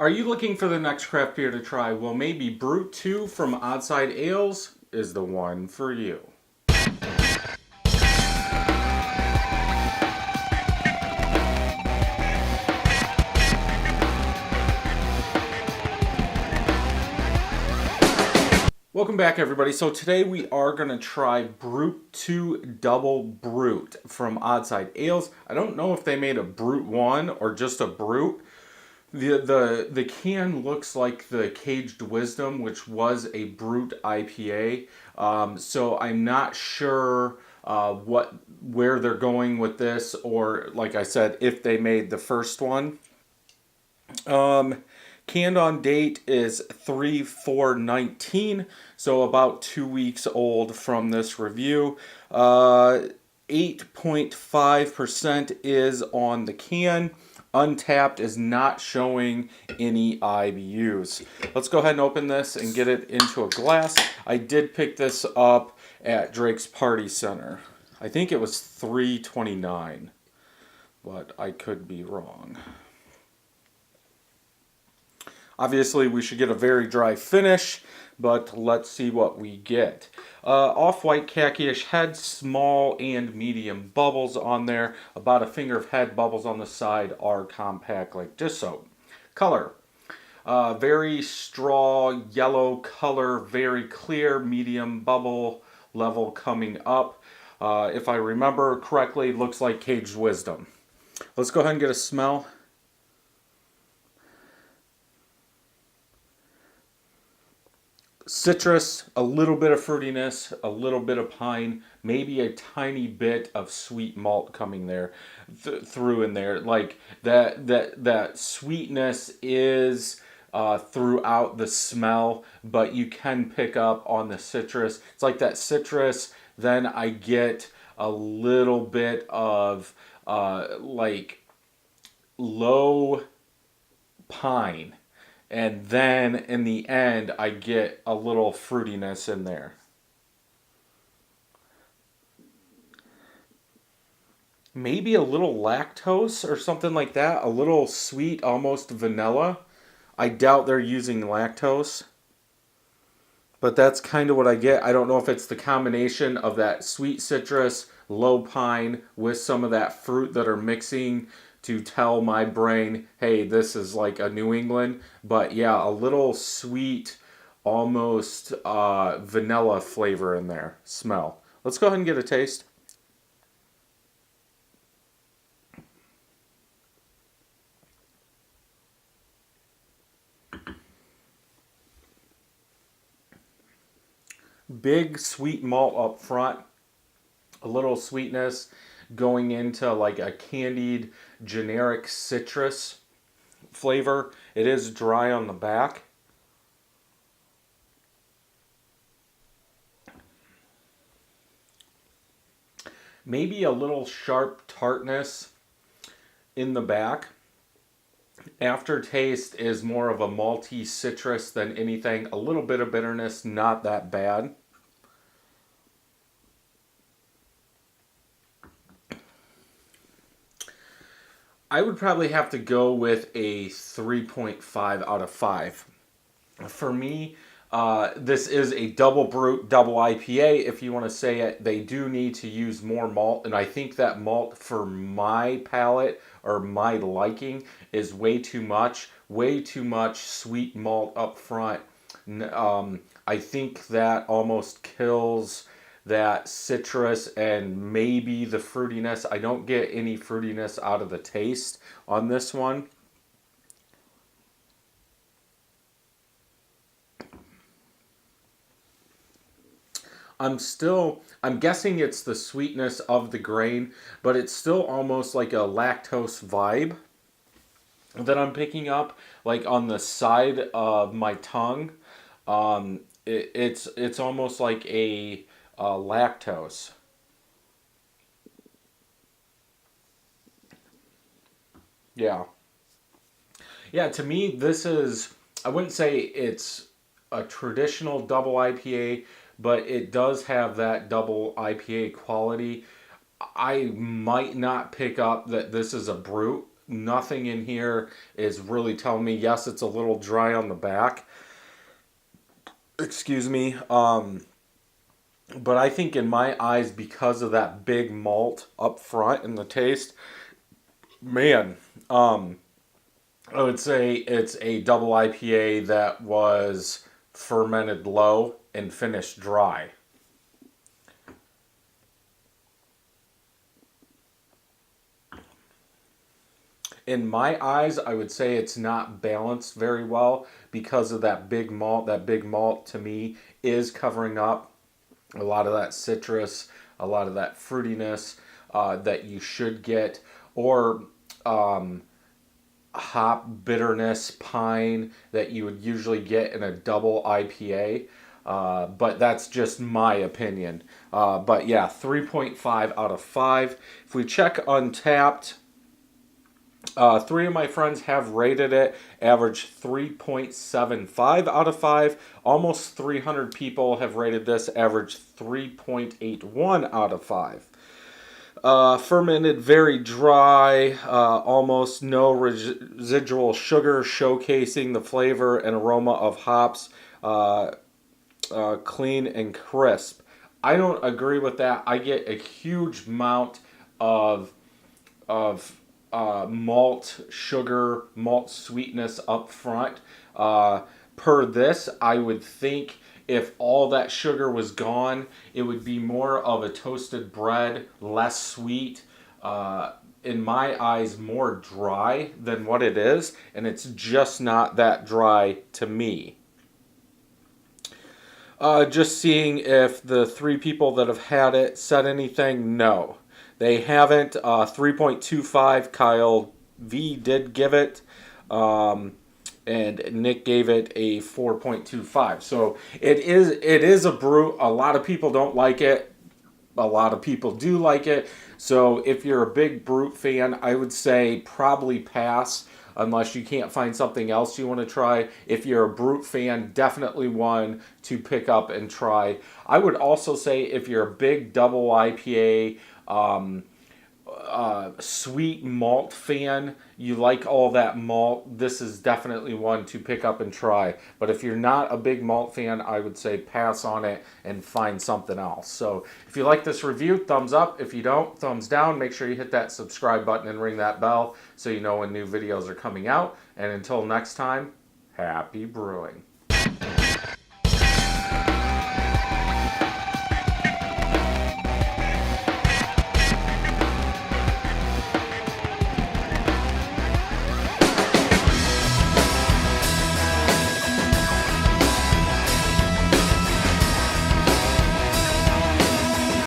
Are you looking for the next craft beer to try? Well, maybe Brut2 from Side Ales is the one for you. Welcome back, everybody. So today we are going to try Brut2 Double Brut from Side Ales. I don't know if they made a Brut 1 or just a Brut. The can looks like the Caged Wisdom, which was a Brut IPA. So I'm not sure where they're going with this, or like I said, if they made the first one. Canned on date is 3/4/19, so about 2 weeks old from this review. 8.5% is on the can. Untapped is not showing any IBUs. Let's go ahead and open this and get it into a glass. I did pick this up at Drake's Party Center. I think it was $3.29, but I could be wrong. Obviously, we should get a very dry finish, but let's see what we get. Off-white khaki-ish head, small and medium bubbles on there. About a finger of head bubbles on the side are compact like dish soap. Color. Very straw yellow color, very clear, medium bubble level coming up. If I remember correctly, looks like Caged Wisdom. Let's go ahead and get a smell. Citrus, a little bit of fruitiness, a little bit of pine, maybe a tiny bit of sweet malt coming there through in there. Like that sweetness is throughout the smell, but you can pick up on the citrus. It's like that citrus. Then I get a little bit of like low pine. And then in the end, I get a little fruitiness in there. Maybe a little lactose or something like that. A little sweet, almost vanilla. I doubt they're using lactose. But that's kind of what I get. I don't know if it's the combination of that sweet citrus, low pine, with some of that fruit that are mixing to tell my brain, hey, this is like a New England. But yeah, a little sweet, almost vanilla flavor in there. Smell. Let's go ahead and get a taste. Big sweet malt up front. A little sweetness going into like a candied generic citrus flavor. It is dry on the back. Maybe a little sharp tartness in the back. Aftertaste is more of a malty citrus than anything. A little bit of bitterness, not that bad. I would probably have to go with a 3.5 out of 5. For me, this is a double brut, double IPA, if you want to say it. They do need to use more malt, and I think that malt for my palate or my liking is way too much. Way too much sweet malt up front. I think that almost kills that citrus and maybe the fruitiness. I don't get any fruitiness out of the taste on this one. I'm guessing it's the sweetness of the grain, but it's still almost like a lactose vibe that I'm picking up, like on the side of my tongue. It's almost like a lactose. Yeah. Yeah, to me, this is, I wouldn't say it's a traditional double IPA, but it does have that double IPA quality. I might not pick up that this is a brut Nothing in here is really telling me, yes, it's a little dry on the back. Excuse me. But I think in my eyes, because of that big malt up front in the taste, man, I would say it's a double IPA that was fermented low and finished dry. In my eyes, I would say it's not balanced very well because of that big malt. That big malt to me is covering up a lot of that citrus, a lot of that fruitiness that you should get, or hop bitterness, pine that you would usually get in a double IPA. But that's just my opinion. But yeah, 3.5 out of 5. If we check Untapped, three of my friends have rated it, average 3.75 out of 5. Almost 300 people have rated this, average 3.81 out of 5. Fermented, very dry, almost no residual sugar, showcasing the flavor and aroma of hops, clean and crisp. I don't agree with that. I get a huge amount of malt sugar, malt sweetness up front. Per this, I would think if all that sugar was gone, it would be more of a toasted bread, less sweet. In my eyes, more dry than what it is, and it's just not that dry to me. Just seeing if the three people that have had it said anything. No, they haven't. 3.25, Kyle V did give it. And Nick gave it a 4.25. So it is a brew. A lot of people don't like it. A lot of people do like it. So if you're a big Brut fan, I would say probably pass unless you can't find something else you want to try. If you're a Brut fan, definitely one to pick up and try. I would also say if you're a big double IPA, sweet malt fan, you like all that malt, this is definitely one to pick up and try. But if you're not a big malt fan, I would say pass on it and find something else. So if you like this review, thumbs up. If you don't, thumbs down. Make sure you hit that subscribe button and ring that bell so you know when new videos are coming out. And until next time, happy brewing.